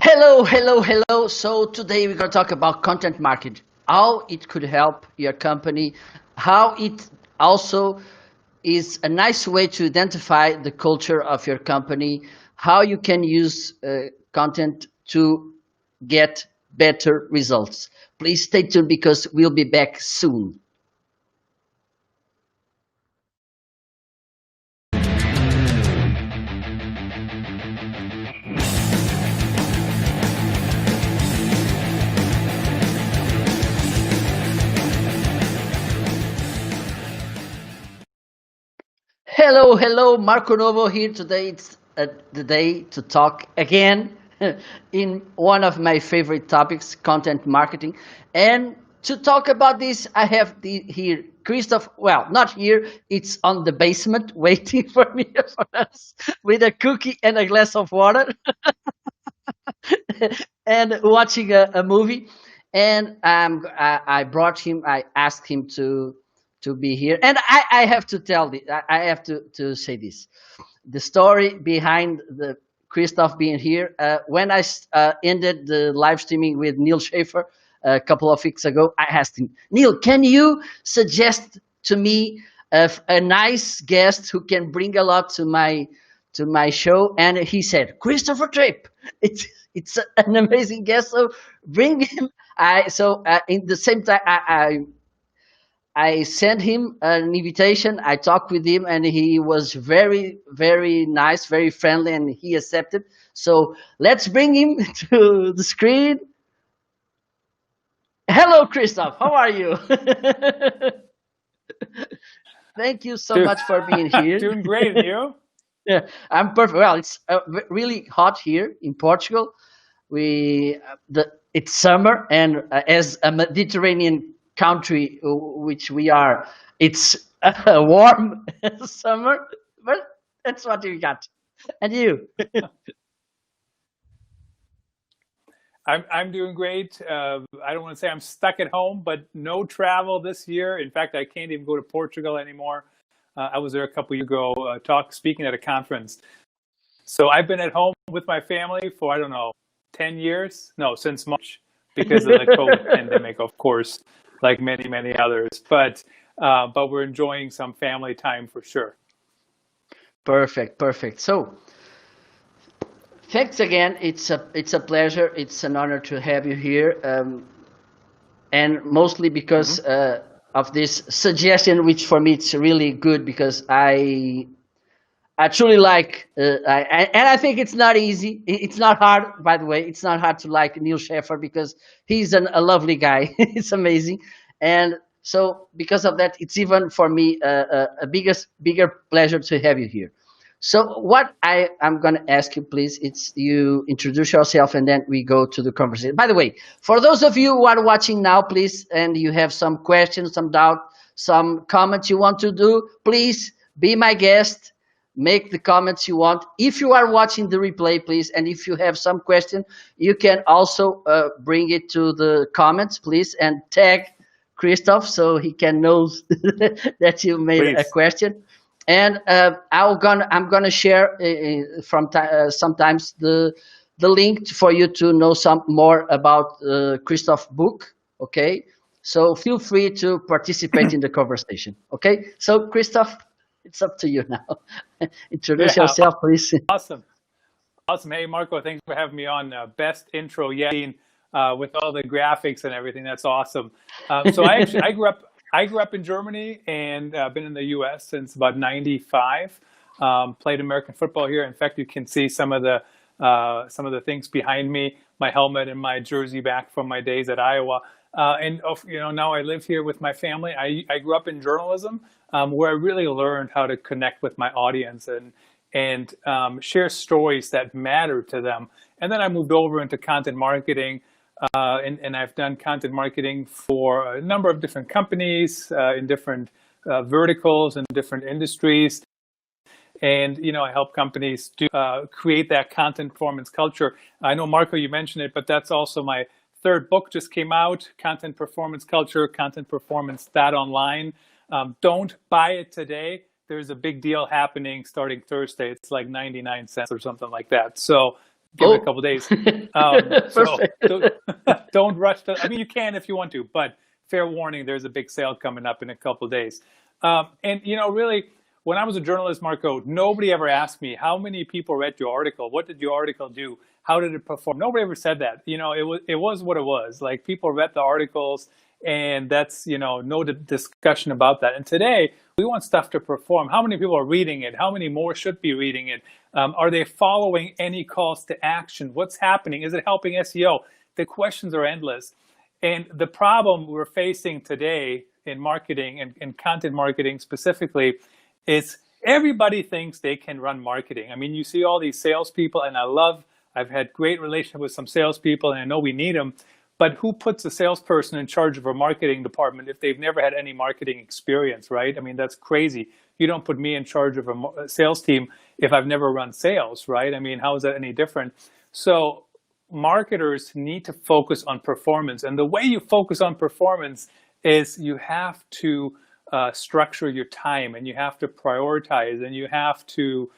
Hello, hello, hello. So today we're going to talk about content marketing, how it could help your company, how it also is a nice way to identify the culture of your company, how you can use content to get better results. Please stay tuned because we'll be back soon. Hello, hello, Marco Novo here. Today it's the day to talk again in one of my favorite topics, content marketing. And to talk about this, I have here Christoph. Well, not here, it's on the basement waiting for me for us with a cookie and a glass of water and watching a movie. And I brought him, I asked him to be here. And I have to tell this, I have to say this. The story behind the Christoph being here, when I ended the live streaming with Neil Schaefer a couple of weeks ago, I asked him, Neil, can you suggest to me a nice guest who can bring a lot to my show? And he said, Christopher Trappe. It's an amazing guest, so bring him. In the same time, I sent him an invitation. I talked with him, and he was very, very nice, very friendly, and he accepted. So let's bring him to the screen. Hello, Christoph. How are you? Thank you so much for being here. Doing great, and you? Yeah, I'm perfect. Well, it's really hot here in Portugal. It's summer, and as a Mediterranean country, which we are, it's a warm summer, but that's what we got. And you? I'm doing great. I don't want to say I'm stuck at home, but no travel this year. In fact, I can't even go to Portugal anymore. I was there a couple years ago, speaking at a conference. So I've been at home with my family for, I don't know, 10 years? No, since March, because of the COVID pandemic, of course, like many, many others. But we're enjoying some family time for sure. Perfect. So thanks again. It's a pleasure. It's an honor to have you here, and mostly because of this suggestion, which for me it's really good because I truly like, and I think it's not easy. It's not hard, by the way. It's not hard to like Neil Schaefer because he's a lovely guy. It's amazing, and so because of that, it's even for me a bigger pleasure to have you here. So what I'm going to ask you, please, it's you introduce yourself and then we go to the conversation. By the way, for those of you who are watching now, please, and you have some questions, some doubt, some comments you want to do, please be my guest. Make the comments you want. If you are watching the replay, please, and if you have some question, you can also bring it to the comments, please, and tag Christoph so he can know that you made a question. And I'm gonna share sometimes the link for you to know some more about Christoph's book. Okay, so feel free to participate in the conversation. Okay, so Christoph, it's up to you now. Introduce yourself, please. Awesome. Hey, Marco, thanks for having me on. Best intro yet, with all the graphics and everything. That's awesome. So I grew up in Germany and been in the U.S. since about '95. Played American football here. In fact, you can see some of the some of the things behind me, my helmet and my jersey back from my days at Iowa. Now I live here with my family. I grew up in journalism, where I really learned how to connect with my audience and share stories that matter to them. And then I moved over into content marketing, and I've done content marketing for a number of different companies in different verticals and different industries. And, I help companies create that content performance culture. I know, Marco, you mentioned it, but that's also my third book just came out, Content Performance Culture, Content Performance Online. Don't buy it today. There's a big deal happening starting Thursday. It's like 99 cents or something like that. So give it a couple of days. Don't rush to, you can if you want to, but fair warning, there's a big sale coming up in a couple of days. Really, when I was a journalist, Marco, nobody ever asked me, how many people read your article? What did your article do? How did it perform? Nobody ever said that. It was what it was. Like, people read the articles, and that's, no discussion about that. And today, we want stuff to perform. How many people are reading it? How many more should be reading it? Are they following any calls to action? What's happening? Is it helping SEO? The questions are endless. And the problem we're facing today in marketing and content marketing specifically is everybody thinks they can run marketing. You see all these salespeople, and I've had great relationship with some salespeople, and I know we need them, but who puts a salesperson in charge of a marketing department if they've never had any marketing experience, right? That's crazy. You don't put me in charge of a sales team if I've never run sales, right? How is that any different? So marketers need to focus on performance. And the way you focus on performance is you have to structure your time, and you have to prioritize, and you have to,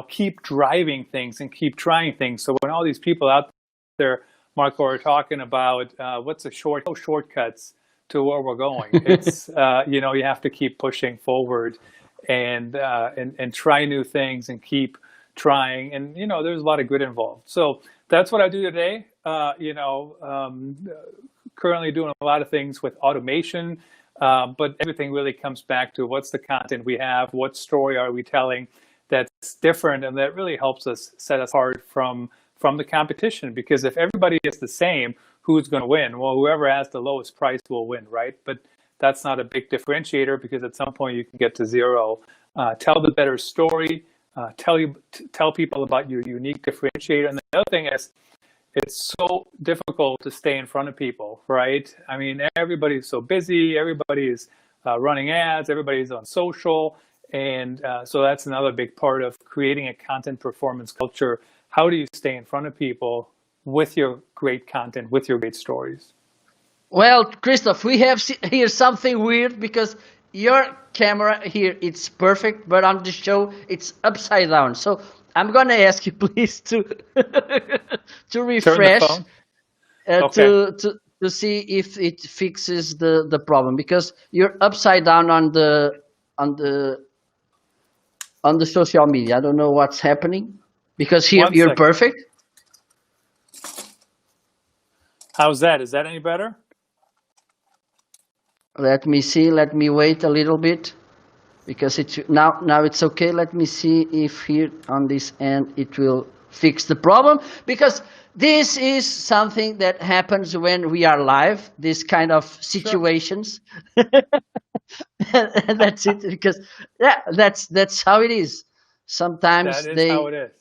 keep driving things and keep trying things. So when all these people out there, Marco, are talking about what's no shortcuts to where we're going. It's you have to keep pushing forward and try new things and keep trying. And there's a lot of good involved. So that's what I do today. Currently doing a lot of things with automation. But everything really comes back to what's the content we have, what story are we telling that's different, and that really helps us set us apart from the competition. Because if everybody is the same, who's going to win? Well, whoever has the lowest price will win, right? But that's not a big differentiator, because at some point you can get to zero. Tell the better story. Tell people about your unique differentiator. And the other thing is, it's so difficult to stay in front of people, right? Everybody's so busy. Everybody is running ads. Everybody's on social. And so that's another big part of creating a content performance culture. How do you stay in front of people with your great content, with your great stories? Well, Christoph, we have here something weird, because your camera here, it's perfect, but on the show, it's upside down. So I'm going to ask you, please, to refresh, okay, to see if it fixes the problem, because you're upside down on the social media. I don't know what's happening, because here you're perfect. How's that? Is that any better? Let me see. Let me wait a little bit, because now it's okay. Let me see if here on this end it will fix the problem, because this is something that happens when we are live, this kind of situations. Sure. And that's it, because that's how it is. Sometimes that is how it is.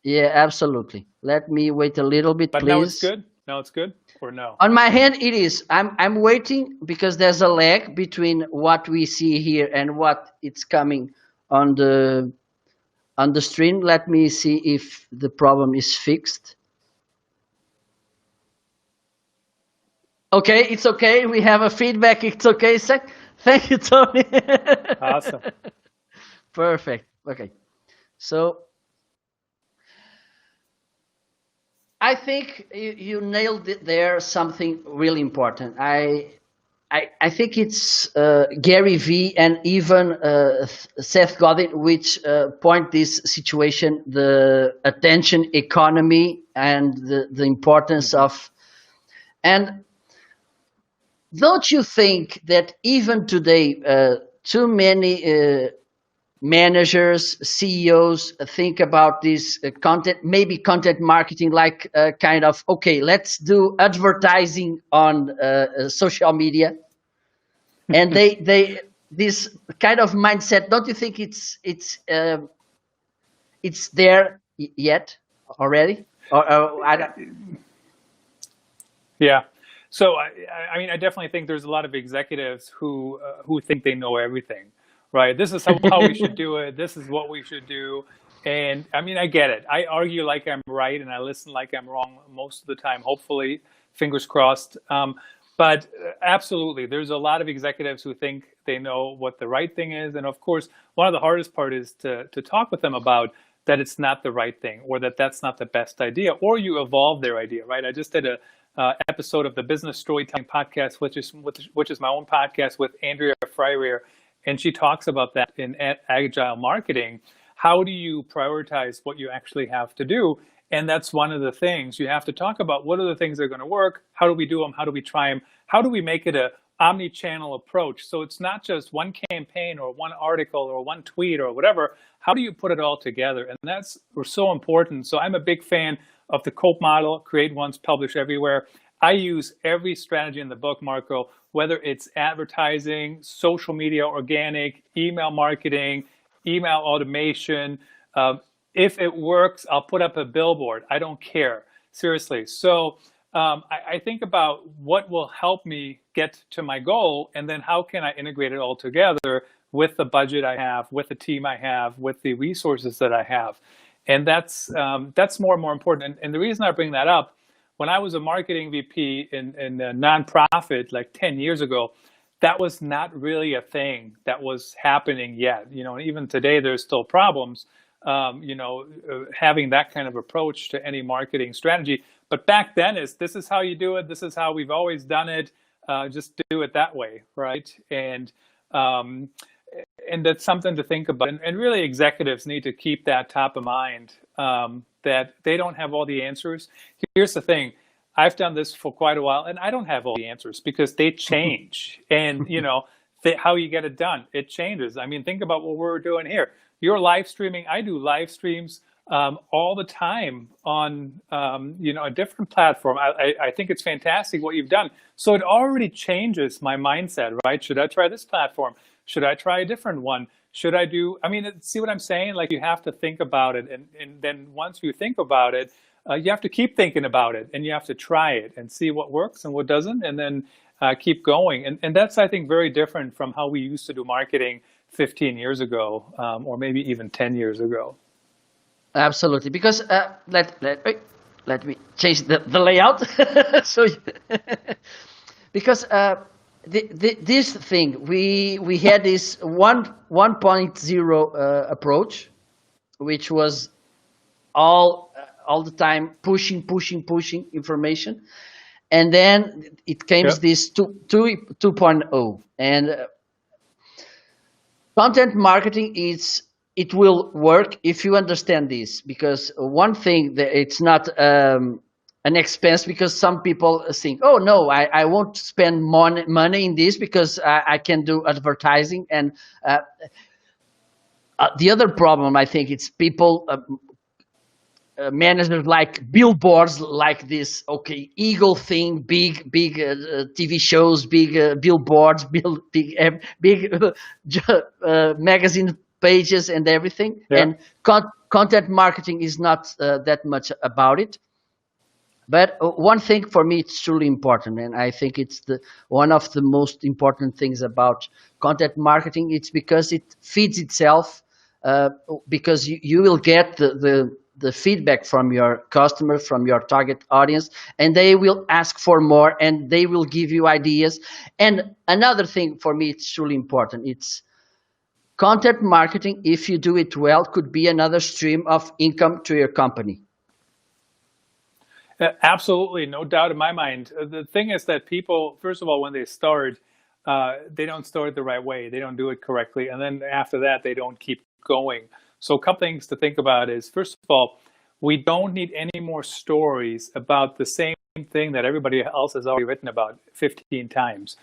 Yeah, absolutely. Let me wait a little bit, but please. Now it's good? Now it's good? Or no? On my hand, it is. I'm waiting, because there's a lag between what we see here and what it's coming on the stream. Let me see if the problem is fixed. Okay, it's okay. We have a feedback. It's okay. Thank you, Tony. Awesome. Perfect. Okay. So I think you nailed it there, something really important. I think it's Gary Vee and even Seth Godin which point this situation, the attention economy and the importance of. And don't you think that even today too many managers, CEOs think about this content, maybe content marketing, like kind of, okay, let's do advertising on social media, and they this kind of mindset. Don't you think it's there yet already? Or I don't. Yeah. So I mean, I definitely think there's a lot of executives who think they know everything, right? This is how we should do it. This is what we should do. And I mean, I get it. I argue like I'm right, and I listen like I'm wrong most of the time. Hopefully, fingers crossed. But absolutely, there's a lot of executives who think they know what the right thing is, and of course, one of the hardest part is to talk with them about that it's not the right thing, or that that's not the best idea, or you evolve their idea, right? I just did a episode of the Business Storytelling Podcast, which is my own podcast with Andrea Freirear, and she talks about that in agile marketing. How do you prioritize what you actually have to do? And that's one of the things you have to talk about. What are the things that are going to work? How do we do them? How do we try them? How do we make it a omni-channel approach? So it's not just one campaign or one article or one tweet or whatever. How do you put it all together? And that's so important. So I'm a big fan of the COPE model: create once, publish everywhere. I use every strategy in the book, Marco, whether it's advertising, social media, organic, email marketing, email automation. If it works, I'll put up a billboard. I don't care, seriously. So I think about what will help me get to my goal, and then how can I integrate it all together with the budget I have, with the team I have, with the resources that I have. And that's more and more important. And the reason I bring that up, when I was a marketing VP in a nonprofit like 10 years ago, that was not really a thing that was happening yet. You know, even today there's still problems. Having that kind of approach to any marketing strategy. But back then, this is how you do it. This is how we've always done it. Just do it that way, right? And that's something to think about. And really, executives need to keep that top of mind, that they don't have all the answers. Here's the thing. I've done this for quite a while, and I don't have all the answers because they change. And, how you get it done, it changes. I mean, think about what we're doing here. You're live streaming. I do live streams all the time on, a different platform. I think it's fantastic what you've done. So it already changes my mindset, right? Should I try this platform? Should I try a different one? See what I'm saying? Like, you have to think about it. And then once you think about it, you have to keep thinking about it, and you have to try it and see what works and what doesn't, and then keep going. And that's, I think, very different from how we used to do marketing 15 years ago, or maybe even 10 years ago. Absolutely, because let me change the layout. So, because this thing, we had this 1.0 approach, which was all the time pushing information, and then it came this 2.0, and content marketing it will work if you understand this, because one thing that it's not an expense, because some people think, oh no, I won't spend money in this because I can do advertising. And the other problem, I think, it's people managers like billboards like this, okay, eagle thing, big TV shows, big billboards, big magazine pages and everything. Yeah. And content marketing is not that much about it. But one thing for me, it's truly important, and I think it's one of the most important things about content marketing. It's because it feeds itself, because you will get the feedback from your customer, from your target audience, and they will ask for more, and they will give you ideas. And another thing for me, it's truly important. It's content marketing, if you do it well, could be another stream of income to your company. Absolutely, no doubt in my mind. The thing is that people, first of all, when they start, they don't start the right way. They don't do it correctly. And then after that, they don't keep going. So a couple things to think about is, first of all, we don't need any more stories about the same thing that everybody else has already written about 15 times.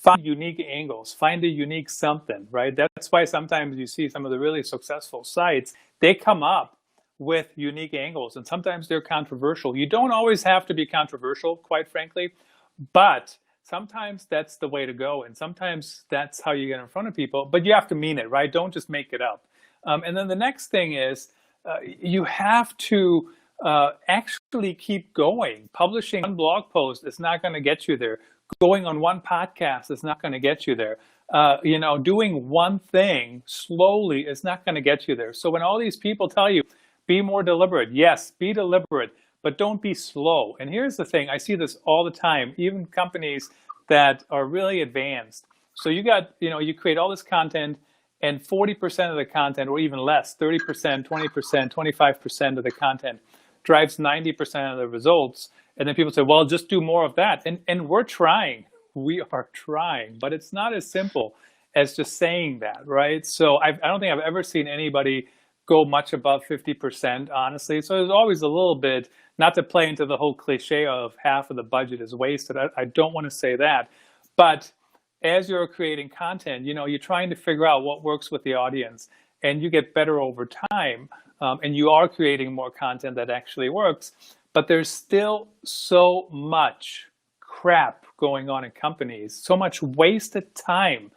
find unique angles, find a unique something, right? That's why sometimes you see some of the really successful sites, they come up with unique angles, and sometimes they're controversial. You don't always have to be controversial, quite frankly, but sometimes that's the way to go, and sometimes that's how you get in front of people, but you have to mean it, right? Don't just make it up. And then the next thing is you have to actually keep going. Publishing one blog post is not going to get you there. Going on one podcast is not going to get you there. Doing one thing slowly is not going to get you there. So when all these people tell you, be more deliberate, yes, be deliberate, but don't be slow. And here's the thing, I see this all the time, even companies that are really advanced. So you create all this content, and 40% of the content, or even less, 30%, 20%, 25% of the content drives 90% of the results. And then people say, well, just do more of that. And we're trying. We are trying. But it's not as simple as just saying that, right? So I don't think I've ever seen anybody go much above 50%, honestly. So there's always a little bit, not to play into the whole cliche of half of the budget is wasted. I don't want to say that. But as you're creating content, you're trying to figure out what works with the audience, and you get better over time, and you are creating more content that actually works. But there's still so much crap going on in companies, so much wasted time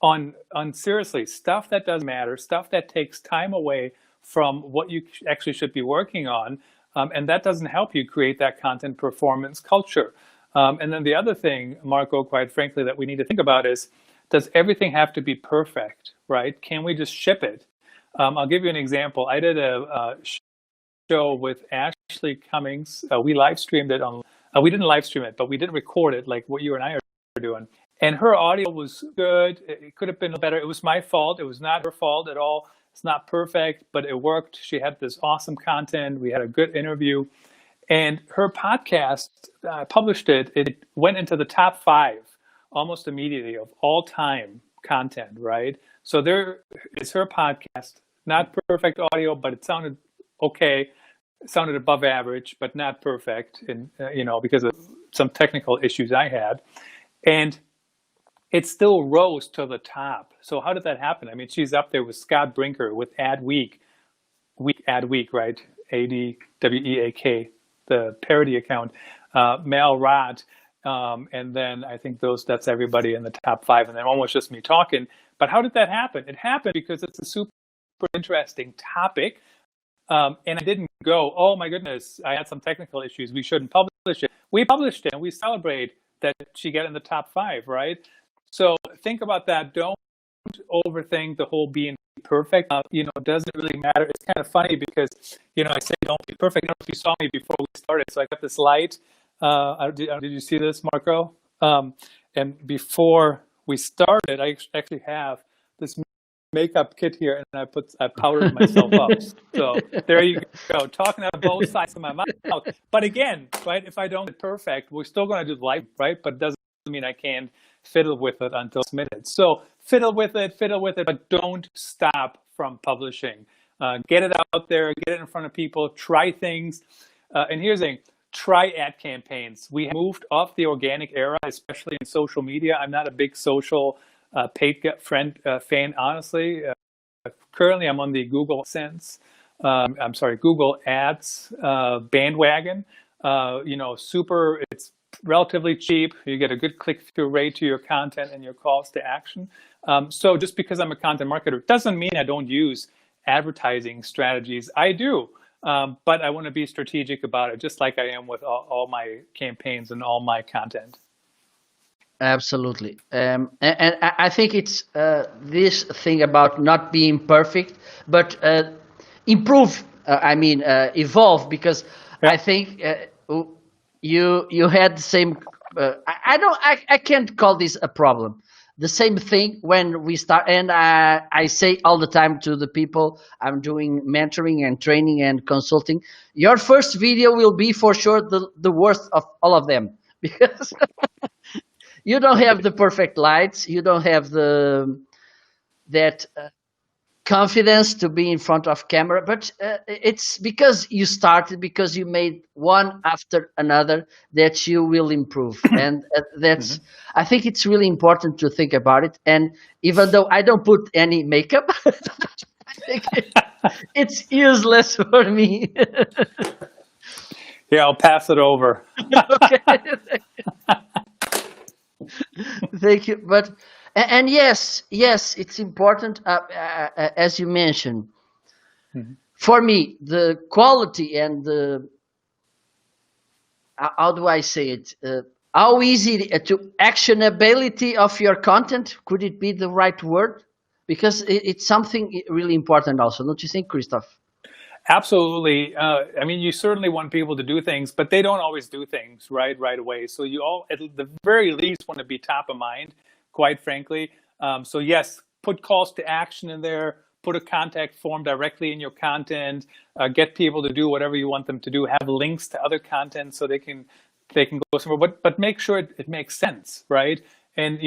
on seriously stuff that doesn't matter, stuff that takes time away from what you actually should be working on, and that doesn't help you create that content performance culture. And then the other thing, Marco, quite frankly, that we need to think about is, does everything have to be perfect, right? Can we just ship it? I'll give you an example. I did a show with Ashley Cummings. We live streamed it on, we didn't live stream it, but we did record it like what you and I are doing. And her audio was good. It could have been better. It was my fault. It was not her fault at all. It's not perfect, but it worked. She had this awesome content. We had a good interview. And her podcast, I published it. It went into the top 5 almost immediately of all time content, right? So there is her podcast, not perfect audio, but it sounded okay. It sounded above average, but not perfect, and because of some technical issues I had. And it still rose to the top. So how did that happen? I mean, she's up there with Scott Brinker, with Adweek, right? ADWEAK, the parody account, Mel Rott, and then I think that's everybody in the top 5, and then one was just me talking. But how did that happen? It happened because it's a super interesting topic, and I didn't go, oh my goodness, I had some technical issues, we shouldn't publish it. We published it, and we celebrate that she got in the top 5, right? So think about that. Don't overthink the whole being perfect. Doesn't really matter. It's kind of funny because, I say don't be perfect. I don't know if you saw me before we started. So I got this light. Did you see this, Marco? And before we started, I actually have this makeup kit here, and I powdered myself up. So there you go, talking out of both sides of my mouth. But again, right, if I don't get perfect, we're still going to do live, right? But it doesn't mean I can't fiddle with it until it's submitted. So fiddle with it, but don't stop from publishing. Get it out there, get it in front of people, try things. And here's the thing, try ad campaigns. We have moved off the organic era, especially in social media. I'm not a big social paid fan, honestly. Currently, I'm on the Google Google Ads bandwagon. It's relatively cheap. You get a good click-through rate to your content and your calls to action. So just because I'm a content marketer doesn't mean I don't use advertising strategies. I do, but I want to be strategic about it, just like I am with all my campaigns and all my content. Absolutely. And I think it's this thing about not being perfect, but improve, evolve, because yeah. I think you had the same, I can't call this a problem. The same thing when we start, and I say all the time to the people I'm doing mentoring and training and consulting, your first video will be for sure the worst of all of them, because you don't have the perfect lights, you don't have confidence to be in front of camera, but it's because you started, because you made one after another, that you will improve. And that's, Hmm. I think it's really important to think about it. And even though I don't put any makeup, I think it's useless for me. Yeah, I'll pass it over. Okay. Thank you. But and yes, it's important, as you mentioned. Mhm. For me, the quality and the, how do I say it? How easy to actionability of your content? Could it be the right word? Because it's something really important, also, don't you think, Christoph? Absolutely. I mean, you certainly want people to do things, but they don't always do things right away. So you all, at the very least, want to be top of mind, quite frankly. So yes, put calls to action in there. Put a contact form directly in your content. Get people to do whatever you want them to do. Have links to other content so they can go somewhere. But make sure it makes sense, right? And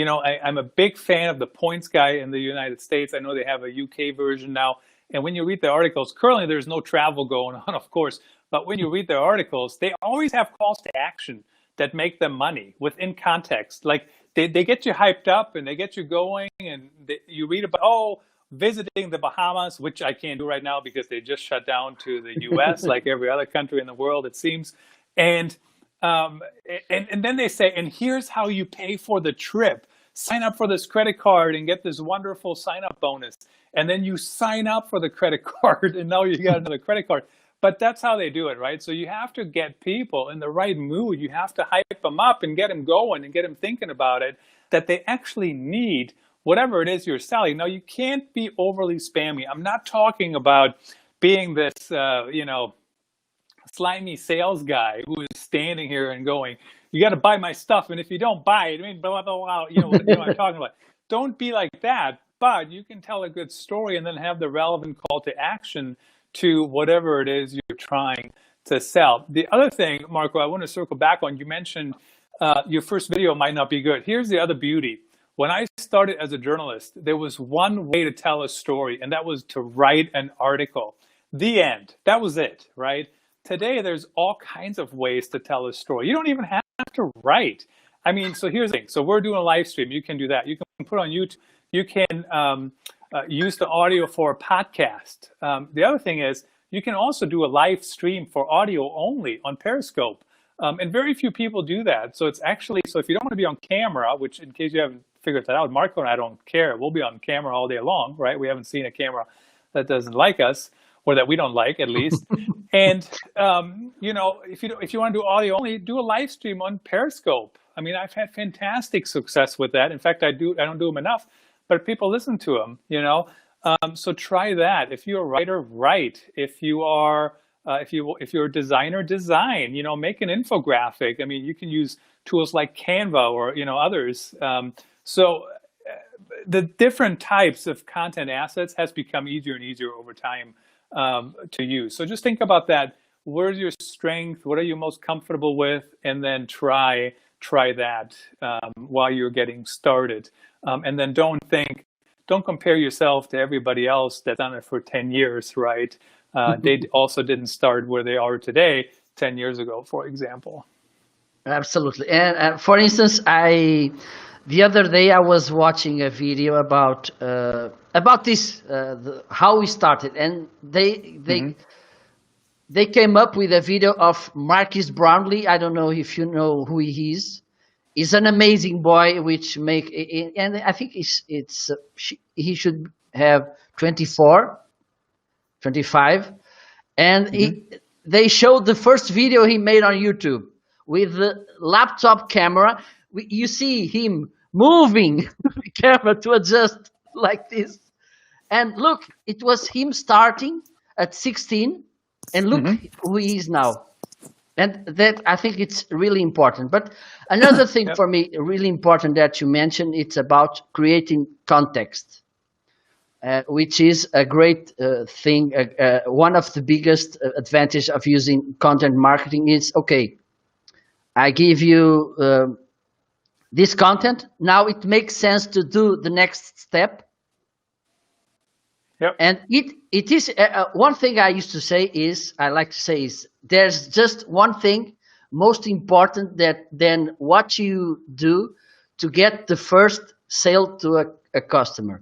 I'm a big fan of the Points Guy in the United States. I know they have a UK version now. And when you read the articles, currently there's no travel going on, of course, but when you read their articles, they always have calls to action that make them money within context. Like they get you hyped up and they get you going, and you read about, oh, visiting the Bahamas, which I can't do right now because they just shut down to the US, like every other country in the world, it seems. And um, and then they say, and here's how you pay for the trip. Sign up for this credit card and get this wonderful sign up bonus. And then you sign up for the credit card and now you got another credit card. But that's how they do it, right? So you have to get people in the right mood. You have to hype them up and get them going and get them thinking about it, that they actually need whatever it is you're selling. Now, you can't be overly spammy. I'm not talking about being this, slimy sales guy who is standing here and going, "You got to buy my stuff, and if you don't buy it, I mean, blah blah blah." What I'm talking about. Don't be like that, but you can tell a good story and then have the relevant call to action to whatever it is you're trying to sell. The other thing, Marco, I want to circle back on. You mentioned your first video might not be good. Here's the other beauty. When I started as a journalist, there was one way to tell a story, and that was to write an article. The end. That was it, right? Today, there's all kinds of ways to tell a story. You don't even have to write. I mean, so here's the thing. So we're doing a live stream. You can do that. You can put on YouTube. You can use the audio for a podcast. The other thing is you can also do a live stream for audio only on Periscope. And very few people do that. So it's actually, so if you don't want to be on camera, which in case you haven't figured that out, Marco and I don't care. We'll be on camera all day long, right? We haven't seen a camera that doesn't like us, or that we don't like at least. And if you want to do audio only, do a live stream on Periscope. I mean, I've had fantastic success with that. In fact, I don't do them enough, but people listen to them. So try that. If you're a writer, write. If you are if you're a designer, design. Make an infographic. I mean, you can use tools like Canva or others. So the different types of content assets has become easier and easier over time to use. So just think about that. Where's your strength? What are you most comfortable with? And then try that while you're getting started. And then don't compare yourself to everybody else that's done it for 10 years, right? They also didn't start where they are today 10 years ago, for example. Absolutely. And for instance, the other day I was watching a video about this, how we started, and they came up with a video of Marquis Brownlee. I don't know if you know who he is. He's an amazing boy, and I think he should have 24, 25, and they showed the first video he made on YouTube with the laptop camera. You see him moving the camera to adjust like this, and look, it was him starting at 16, and look who he is now. And that, I think it's really important. But another thing for me, really important that you mentioned, it's about creating context, which is a great thing. One of the biggest advantage of using content marketing is, okay, I give you this content. Now it makes sense to do the next step. Yep. And it is one thing I like to say is there's just one thing most important that than what you do to get the first sale to a customer.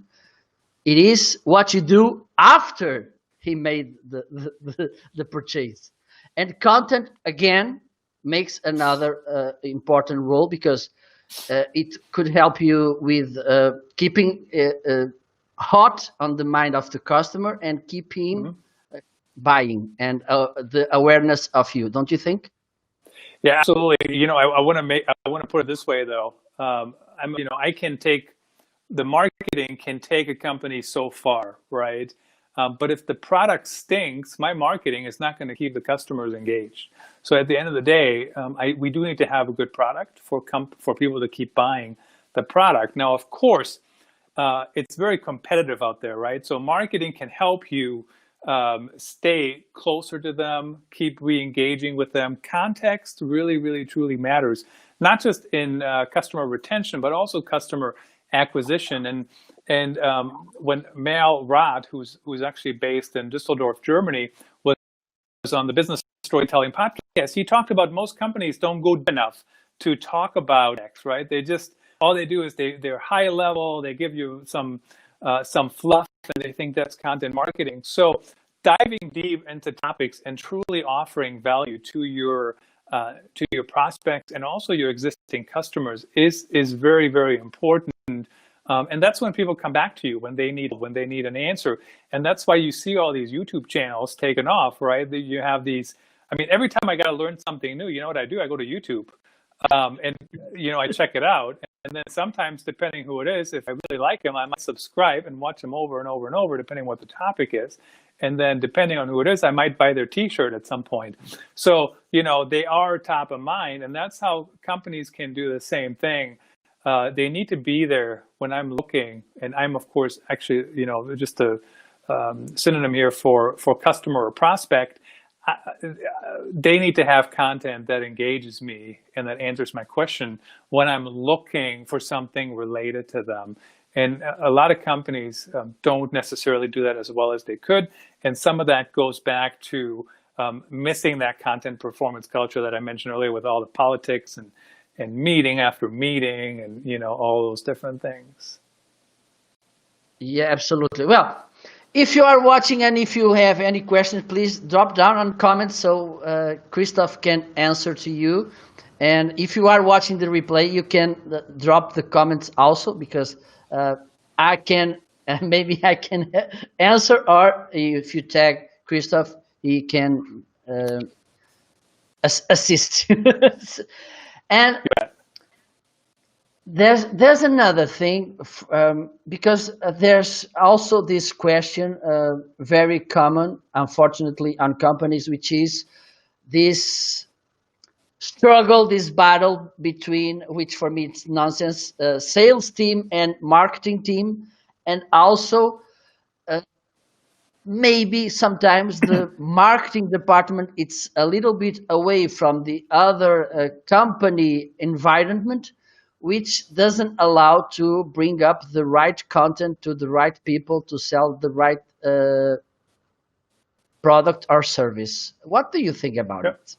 It is what you do after he made the purchase. And content again makes another important role because it could help you with keeping hot on the mind of the customer and keep him buying and the awareness of you, don't you think? Yeah, absolutely. I want to put it this way though. I can take the marketing can take a company so far, right? But if the product stinks, my marketing is not going to keep the customers engaged. So at the end of the day, we do need to have a good product for people to keep buying the product. Now, of course, it's very competitive out there, right? So marketing can help you stay closer to them, keep re-engaging with them. Context really, really, truly matters, not just in customer retention, but also customer acquisition. And when Mal Roth, who's actually based in Düsseldorf, Germany, was on the Business Storytelling podcast, he talked about most companies don't go deep enough to talk about X, right? All they do is they're high level, they give you some fluff, and they think that's content marketing. So diving deep into topics and truly offering value to your prospects and also your existing customers is very, very important. And that's when people come back to you when they need an answer. And that's why you see all these YouTube channels taken off, right? You have these. I mean, every time I got to learn something new, you know what I do? I go to YouTube, and I check it out. And then sometimes, depending who it is, if I really like him, I might subscribe and watch him over and over and over, depending on what the topic is. And then depending on who it is, I might buy their T-shirt at some point. So, they are top of mind, and that's how companies can do the same thing. They need to be there when I'm looking, and I'm, of course, actually, just a synonym here for customer or prospect. They need to have content that engages me and that answers my question when I'm looking for something related to them. And a lot of companies don't necessarily do that as well as they could. And some of that goes back to missing that content performance culture that I mentioned earlier with all the politics and meeting after meeting and, all those different things. Yeah, absolutely. Well, if you are watching and if you have any questions, please drop down on comments so Christoph can answer to you. And if you are watching the replay, you can drop the comments also because I can maybe I can answer, or if you tag Christoph, he can assist you. And there's another thing because there's also this question very common, unfortunately, on companies, which is this struggle, this battle between, which for me it's nonsense, sales team and marketing team, and also maybe sometimes the marketing department it's a little bit away from the other company environment, which doesn't allow to bring up the right content to the right people to sell the right product or service. What do you think about it?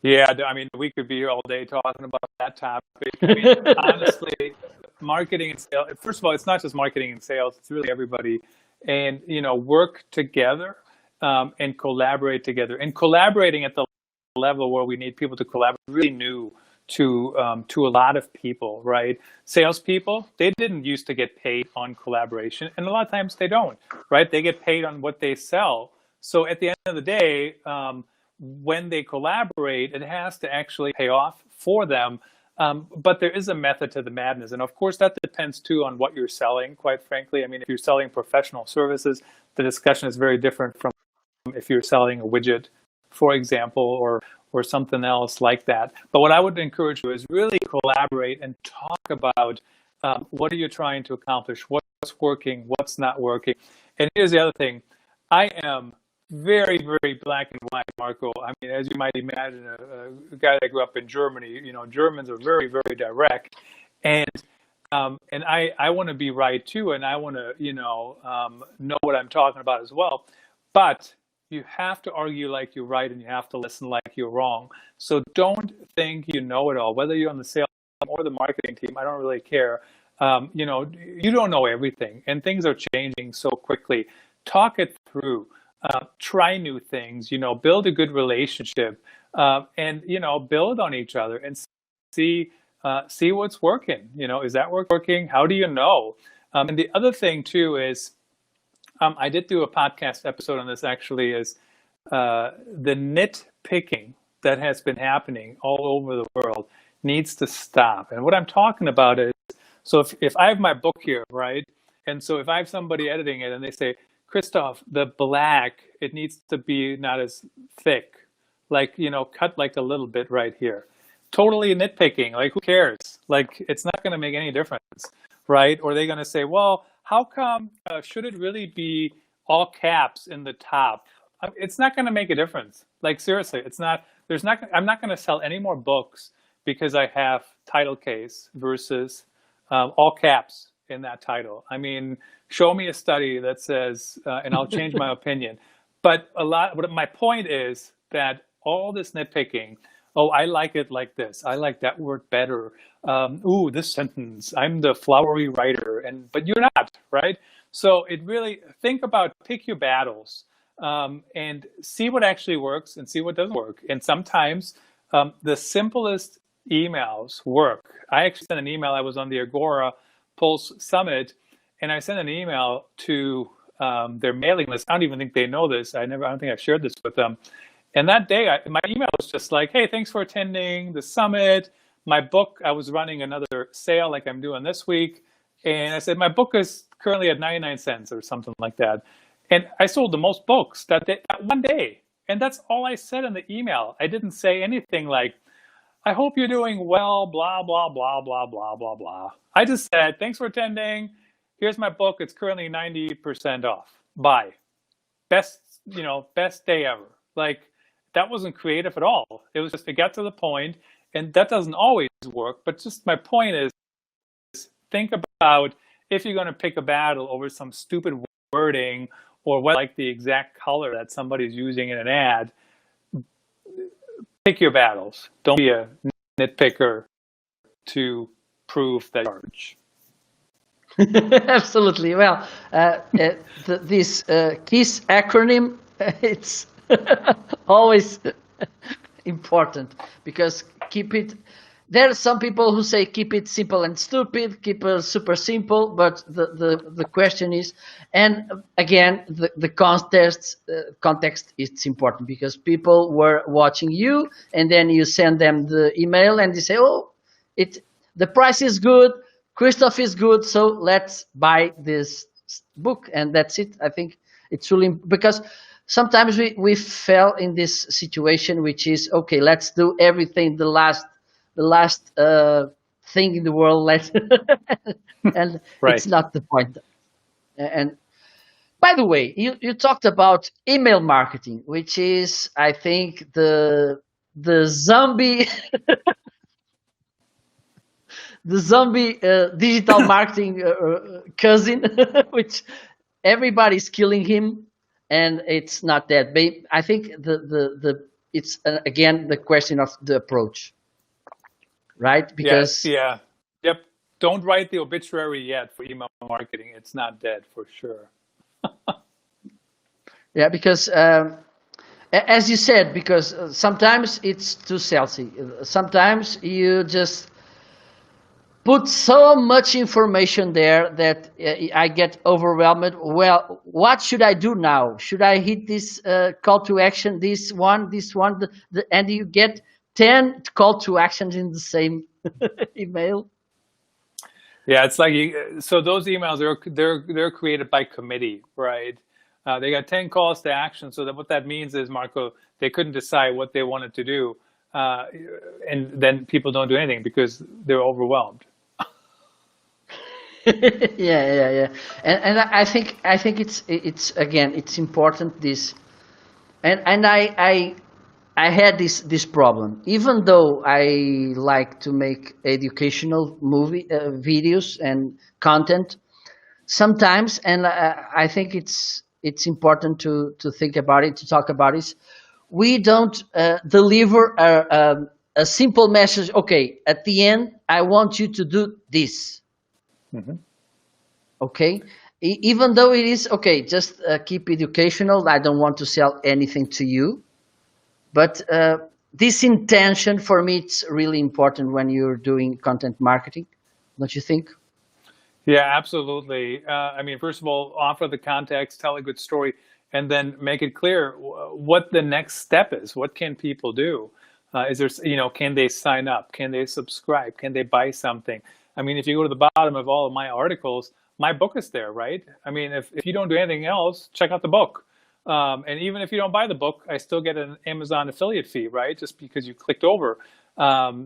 Yeah, I mean, we could be here all day talking about that topic. I mean, honestly, marketing and sales, first of all, it's not just marketing and sales, it's really everybody. And, work together and collaborate together. And collaborating at the level where we need people to collaborate really new to a lot of people, right? Salespeople, they didn't used to get paid on collaboration, and a lot of times they don't, right? They get paid on what they sell. So at the end of the day, when they collaborate, it has to actually pay off for them. But there is a method to the madness. And of course, that depends too on what you're selling, quite frankly. I mean, if you're selling professional services, the discussion is very different from if you're selling a widget, for example, or something else like that. But what I would encourage you is really collaborate and talk about what are you trying to accomplish, what's working, what's not working. And here's the other thing. I am very, very black and white, Marco. I mean, as you might imagine, a guy that grew up in Germany, Germans are very, very direct. And And I want to be right too, and I want to, know what I'm talking about as well. But you have to argue like you're right, and you have to listen like you're wrong. So don't think you know it all. Whether you're on the sales team or the marketing team, I don't really care. You don't know everything, and things are changing so quickly. Talk it through. Try new things. Build a good relationship, and build on each other and see what's working. Is that working? How do you know? And the other thing too is, I did do a podcast episode on this actually, is the nitpicking that has been happening all over the world needs to stop. And what I'm talking about is, so if I have my book here, right? And so if I have somebody editing it and they say, Christoph, the black, it needs to be not as thick, like, cut like a little bit right here. Totally nitpicking, like who cares? Like it's not going to make any difference, right? Or they're going to say, well, how come, should it really be all caps in the top? It's not going to make a difference. Like seriously, I'm not going to sell any more books because I have title case versus all caps in that title. I mean, show me a study that says, and I'll change my opinion. But my point is that all this nitpicking, oh, I like it like this. I like that word better. Ooh, this sentence, I'm the flowery writer, but you're not, right? So think about, pick your battles, and see what actually works and see what doesn't work. And sometimes the simplest emails work. I actually sent an email. I was on the Agora Pulse Summit, and I sent an email to their mailing list. I don't even think they know this. I don't think I've shared this with them. And that day, my email was just like, hey, thanks for attending the summit. My book, I was running another sale like I'm doing this week. And I said, my book is currently at 99 cents or something like that. And I sold the most books that one day. And that's all I said in the email. I didn't say anything like, I hope you're doing well, blah, blah, blah, blah, blah, blah, blah. I just said, thanks for attending. Here's my book. It's currently 90% off. Bye. Best day ever. Like, that wasn't creative at all. It was just to get to the point, and that doesn't always work. But just my point is, think about if you're going to pick a battle over some stupid wording or like the exact color that somebody's using in an ad. Pick your battles. Don't be a nitpicker to prove that charge. Absolutely. Well, this KISS acronym, it's always important because there are some people who say keep it simple and stupid, keep it super simple, but the question is, and again, the context is important because people were watching you and then you send them the email and they say, oh, the price is good, Christoph is good, so let's buy this book, and that's it. I think it's really, because sometimes we fell in this situation, which is, okay, let's do everything the last thing in the world, and right. It's not the point. And by the way, you talked about email marketing, which is, I think, the zombie the zombie digital marketing cousin, which everybody's killing him, and it's not that. But I think it's again the question of the approach, right? Because yeah. Yep. Don't write the obituary yet for email marketing. It's not dead for sure. yeah, because as you said, because sometimes it's too salesy. Sometimes you just put so much information there that I get overwhelmed. Well, what should I do now? Should I hit this call to action, this one, and you get 10 call to actions in the same email? Yeah, it's like so those emails they're created by committee, right? They got 10 calls to action. So what that means is, Marco, they couldn't decide what they wanted to do, and then people don't do anything because they're overwhelmed. yeah, and I think it's again, it's important this, and I I had this problem. Even though I like to make educational movie videos and content, sometimes, and I think it's important to think about it, to talk about it. We don't deliver a simple message. Okay, at the end, I want you to do this. Mm-hmm. Okay, even though it is okay, just keep educational. I don't want to sell anything to you, but this intention for me it's really important when you're doing content marketing, don't you think? Yeah, absolutely. I mean, first of all, offer the context, tell a good story, and then make it clear what the next step is. What can people do? Is there, can they sign up? Can they subscribe? Can they buy something? I mean, if you go to the bottom of all of my articles, my book is there, right? I mean, if you don't do anything else, check out the book. And even if you don't buy the book, I still get an Amazon affiliate fee, right? Just because you clicked over.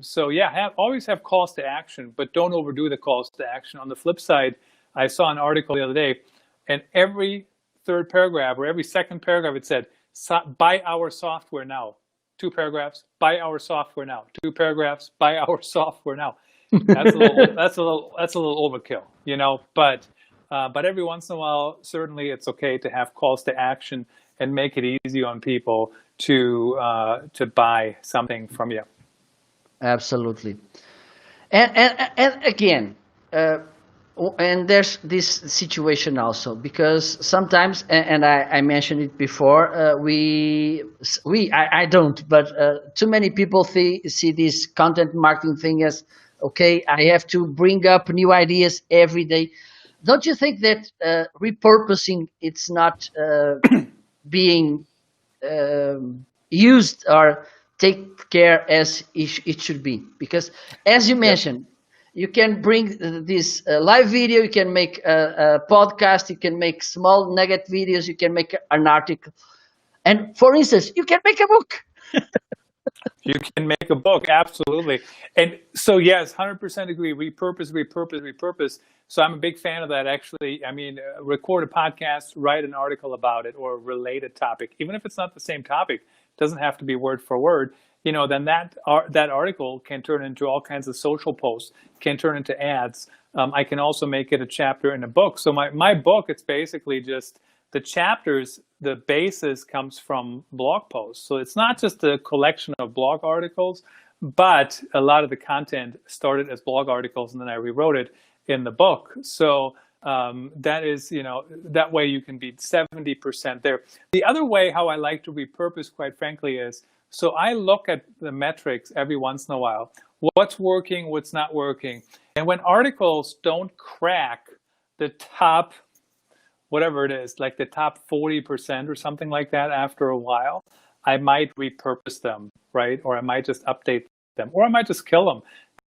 So yeah, always have calls to action, but don't overdo the calls to action. On the flip side, I saw an article the other day, and every third paragraph or every second paragraph it said, "Buy our software now." Two paragraphs, "Buy our software now." Two paragraphs, "Buy our software now." That's a little that's a little overkill, but every once in a while, certainly it's okay to have calls to action and make it easy on people to buy something from you. Absolutely. And again, and there's this situation also because sometimes, and I mentioned it before, I don't, but too many people see this content marketing thing as okay. I have to bring up new ideas every day. Don't you think that repurposing it's not being used or take care as it should be? Because as you Yep. mentioned, you can bring this live video, you can make a podcast, you can make small nugget videos, you can make an article, and for instance you can make a book. You can make a book, absolutely. And so, yes, 100% agree. Repurpose, repurpose, repurpose. So I'm a big fan of that, actually. I mean, record a podcast, write an article about it or a related topic. Even if it's not the same topic, it doesn't have to be word for word. Then that article can turn into all kinds of social posts, can turn into ads. I can also make it a chapter in a book. So my book, it's basically just the chapters, the basis comes from blog posts. So it's not just a collection of blog articles, but a lot of the content started as blog articles and then I rewrote it in the book. So that is, that way you can be 70% there. The other way how I like to repurpose, quite frankly, is so I look at the metrics every once in a while. What's working, what's not working. And when articles don't crack the top whatever it is, like the top 40% or something like that after a while, I might repurpose them, right? Or I might just update them, or I might just kill them,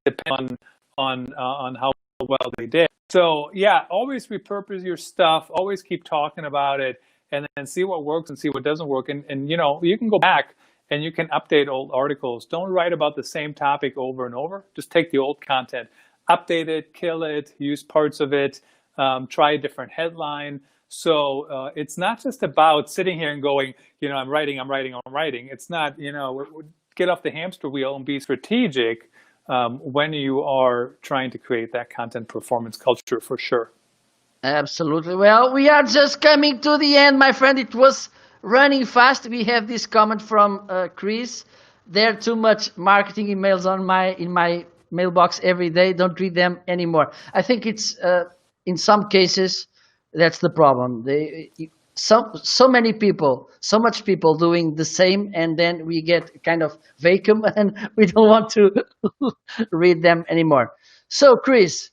depending on how well they did. So yeah, always repurpose your stuff, always keep talking about it, and then see what works and see what doesn't work. And you can go back and you can update old articles. Don't write about the same topic over and over. Just take the old content, update it, kill it, use parts of it, try a different headline. So it's not just about sitting here and going, I'm writing. It's not, get off the hamster wheel and be strategic when you are trying to create that content performance culture, for sure. Absolutely. Well, we are just coming to the end, my friend. It was running fast. We have this comment from Chris. There are too much marketing emails in my mailbox every day. Don't read them anymore. I think it's in some cases that's the problem. So many people, so much people doing the same, and then we get kind of vacuum, and we don't want to read them anymore. So, Chris,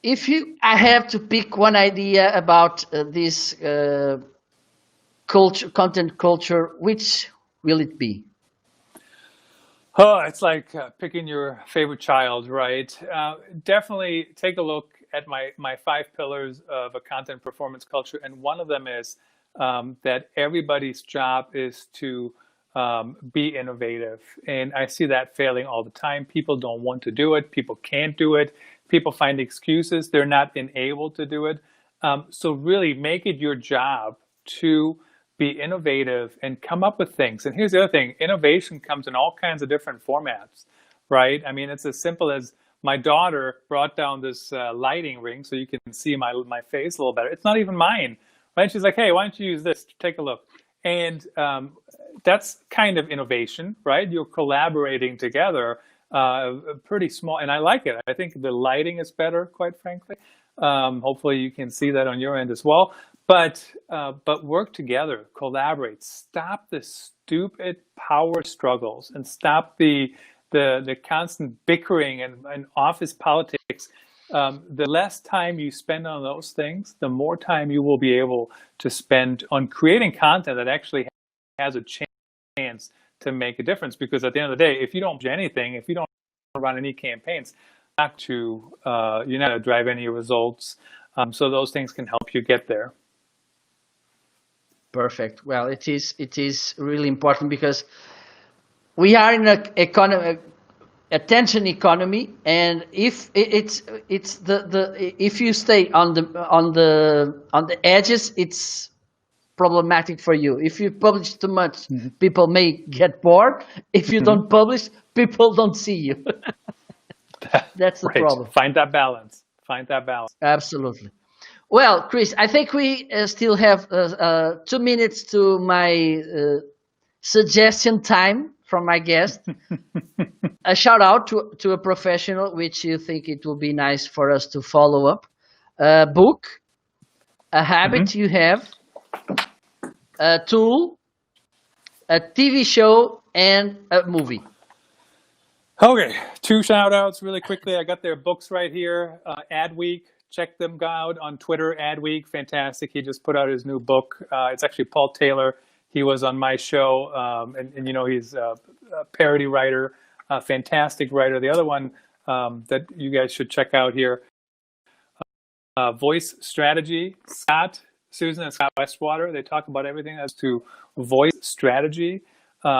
I have to pick one idea about this content culture, which will it be? Oh, it's like picking your favorite child, right? Definitely take a look at my 5 pillars of a content performance culture. And one of them is that everybody's job is to be innovative. And I see that failing all the time. People don't want to do it. People can't do it. People find excuses. They're not enabled to do it. So really make it your job to be innovative and come up with things. And here's the other thing, innovation comes in all kinds of different formats, right? I mean, it's as simple as my daughter brought down this lighting ring so you can see my face a little better. It's not even mine, right? She's like, hey, why don't you use this? Take a look. And that's kind of innovation, right? You're collaborating together, pretty small. And I like it. I think the lighting is better, quite frankly. Hopefully you can see that on your end as well. But work together, collaborate. Stop the stupid power struggles and stop the constant bickering and office politics. The less time you spend on those things, the more time you will be able to spend on creating content that actually has a chance to make a difference. Because at the end of the day, if you don't do anything, if you don't run any campaigns, you're not to drive any results. So those things can help you get there. Perfect. Well, it is really important because we are in a attention economy, and if if you stay on the edges, it's problematic for you. If you publish too much, people may get bored. If you don't publish, people don't see you. That's the problem. Find that balance. Absolutely. Well, Chris, I think we still have 2 minutes to my suggestion time from my guest. A shout out to a professional, which you think it will be nice for us to follow up. A book, a habit you have, a tool, a TV show, and a movie. Okay, 2 shout outs really quickly. I got their books right here. Adweek. Check them out on Twitter, Adweek. Fantastic. He just put out his new book. It's actually Paul Taylor. He was on my show, and he's a parody writer, a fantastic writer. The other one that you guys should check out here, Voice Strategy. Susan and Scott Westwater. They talk about everything as to voice strategy.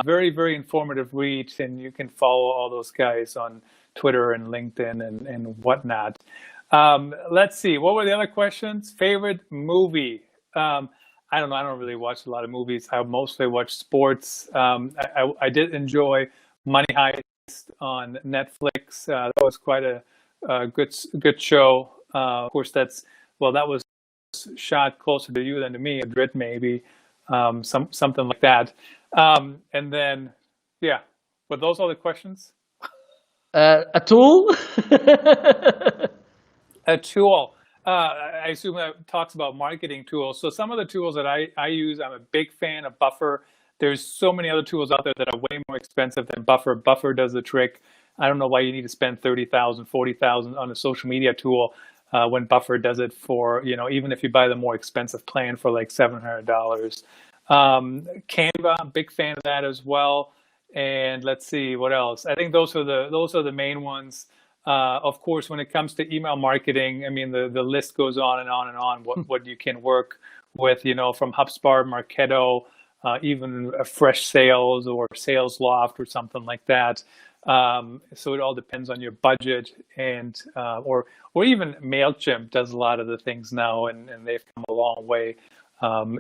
Very, very informative read, and you can follow all those guys on Twitter and LinkedIn and whatnot. Let's see. What were the other questions? Favorite movie? I don't know. I don't really watch a lot of movies. I mostly watch sports. I did enjoy Money Heist on Netflix. That was quite a good show. Of course, that was shot closer to you than to me. Madrid, maybe, something like that. And then, yeah. Were those all the questions? A tool. A tool. I assume that talks about marketing tools. So some of the tools that I use, I'm a big fan of Buffer. There's so many other tools out there that are way more expensive than Buffer. Buffer does the trick. I don't know why you need to spend $30,000, $40,000 on a social media tool when Buffer does it for, even if you buy the more expensive plan for like $700. Canva, I'm a big fan of that as well. And let's see what else. I think those are the main ones. Of course, when it comes to email marketing, I mean, the list goes on and on and on. What you can work with, from HubSpot, Marketo, even a Fresh Sales or Sales Loft or something like that. So it all depends on your budget, and or even MailChimp does a lot of the things now, and they've come a long way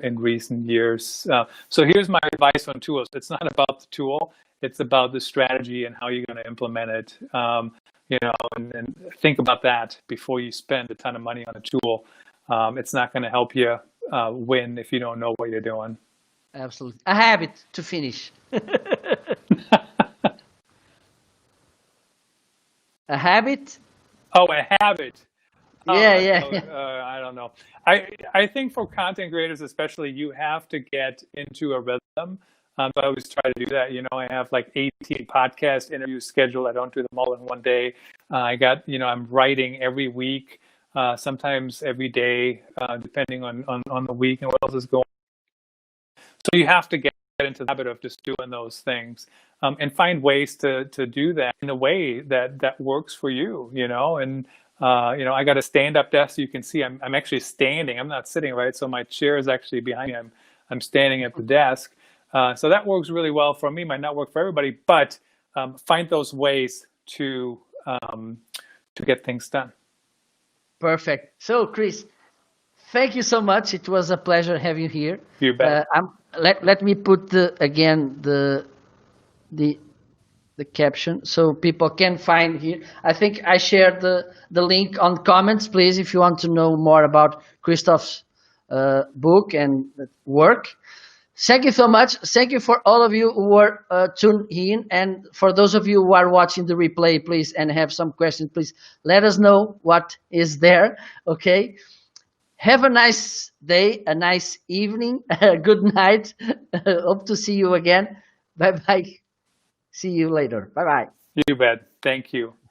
in recent years. So here's my advice on tools. It's not about the tool. It's about the strategy and how you're going to implement it. And think about that before you spend a ton of money on a tool. It's not going to help you win if you don't know what you're doing. Absolutely. A habit to finish. A habit? Oh, a habit. Yeah. I don't know. I think for content creators especially, you have to get into a rhythm. I always try to do that. I have like 18 podcast interviews scheduled. I don't do them all in one day. I'm writing every week, sometimes every day, depending on the week and what else is going on. So you have to get into the habit of just doing those things, and find ways to do that in a way that works for you, and I got a stand-up desk. You can see I'm actually standing. I'm not sitting, right? So my chair is actually behind me. I'm standing at the desk. So that works really well for me. Might not work for everybody, but find those ways to get things done. Perfect. So, Chris, Thank you so much. It was a pleasure having you here. You bet. Let me put again the caption so people can find here. I think I shared the link on comments. Please, if you want to know more about Christoph's book and work. Thank you so much. Thank you for all of you who were tuned in, and for those of you who are watching the replay, please, and have some questions, please let us know what is there. Okay. Have a nice day, a nice evening, a good night. Hope to see you again. Bye bye. See you later. Bye bye. You bet. Thank you.